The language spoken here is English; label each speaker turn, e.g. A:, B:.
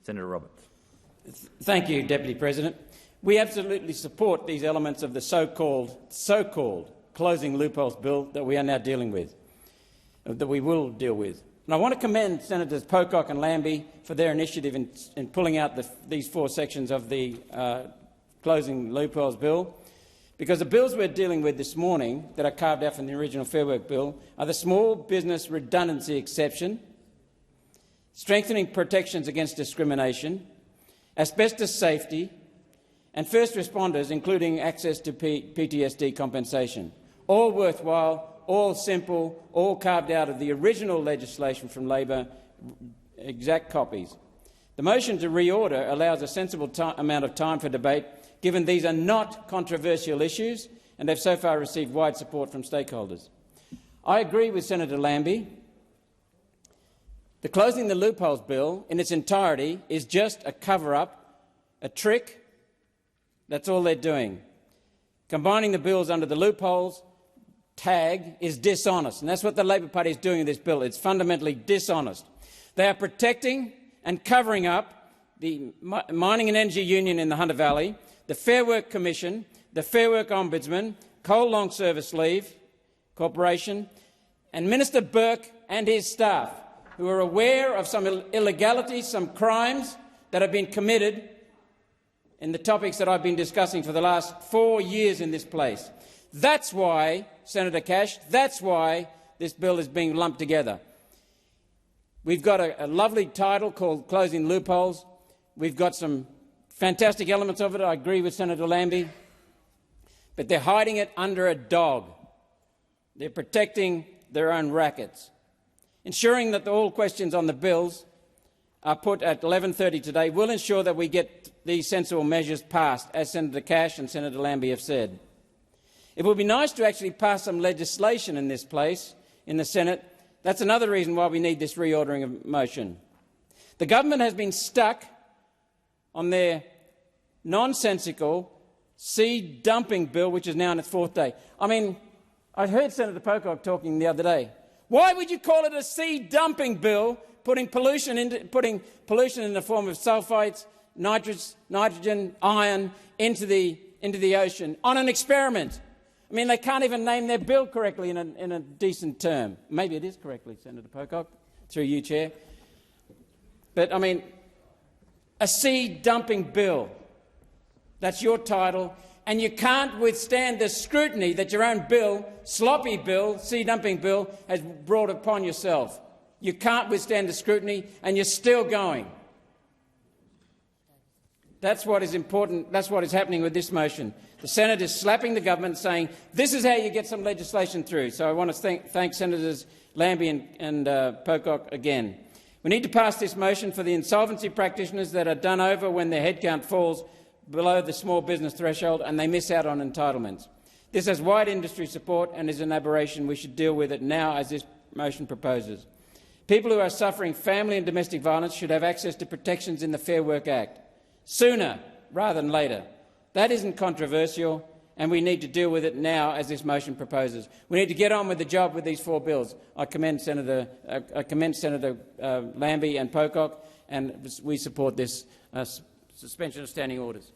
A: Senator Roberts.
B: Thank you, Deputy President. We absolutely support these elements of the so-called Closing Loopholes Bill that we are now dealing with, that we will deal with. And I want to commend Senators Pocock and Lambie for their initiative in pulling out these 4 sections of the Closing Loopholes Bill, because the bills we're dealing with this morning that are carved out from the original Fair Work Bill are the small business redundancy exception, strengthening protections against discrimination, asbestos safety, and first responders, including access to PTSD compensation. All worthwhile, all simple, all carved out of the original legislation from Labor, exact copies. The motion to reorder allows a sensible amount of time for debate, given these are not controversial issues and have so far received wide support from stakeholders. I agree with Senator Lambie. The Closing the Loopholes Bill in its entirety is just a cover-up, a trick. That's all they're doing. Combining the bills under the loopholes tag is dishonest, and that's what the Labor Party is doing in this bill. It's fundamentally dishonest. They are protecting and covering up the Mining and Energy Union in the Hunter Valley, the Fair Work Commission, the Fair Work Ombudsman, Coal Long Service Leave Corporation, and Minister Burke and his staff, who are aware of some illegalities, some crimes that have been committed in the topics that I've been discussing for the last 4 years in this place. That's why, Senator Cash, that's why this bill is being lumped together. We've got a lovely title called Closing Loopholes. We've got some fantastic elements of it. I agree with Senator Lambie. But they're hiding it under a dog. They're protecting their own rackets. Ensuring that all questions on the bills are put at 11:30 today will ensure that we get these sensible measures passed, as Senator Cash and Senator Lambie have said. It would be nice to actually pass some legislation in this place, in the Senate. That's another reason why we need this reordering of motion. The government has been stuck on their nonsensical seed dumping bill, which is now in its 4th day. I mean, I heard Senator Pocock talking the other day. Why would you call it a seed dumping bill, putting pollution in the form of sulphites, nitrogen, iron into the ocean on an experiment? I mean, they can't even name their bill correctly in a decent term. Maybe it is correctly, Senator Pocock, through you, Chair. But, I mean, a seed dumping bill, that's your title, and you can't withstand the scrutiny that your own bill, sloppy bill, seed dumping bill, has brought upon yourself. You can't withstand the scrutiny, and you're still going. That's what is important. That's what is happening with this motion. The Senate is slapping the government, saying, this is how you get some legislation through. So I want to thank Senators Lambie and Pocock again. We need to pass this motion for the insolvency practitioners that are done over when their headcount falls below the small business threshold and they miss out on entitlements. This has wide industry support and is an aberration. We should deal with it now, as this motion proposes. People who are suffering family and domestic violence should have access to protections in the Fair Work Act, sooner rather than later. That isn't controversial, and we need to deal with it now, as this motion proposes. We need to get on with the job with these 4 bills. I commend Senator Lambie and Pocock, and we support this suspension of standing orders.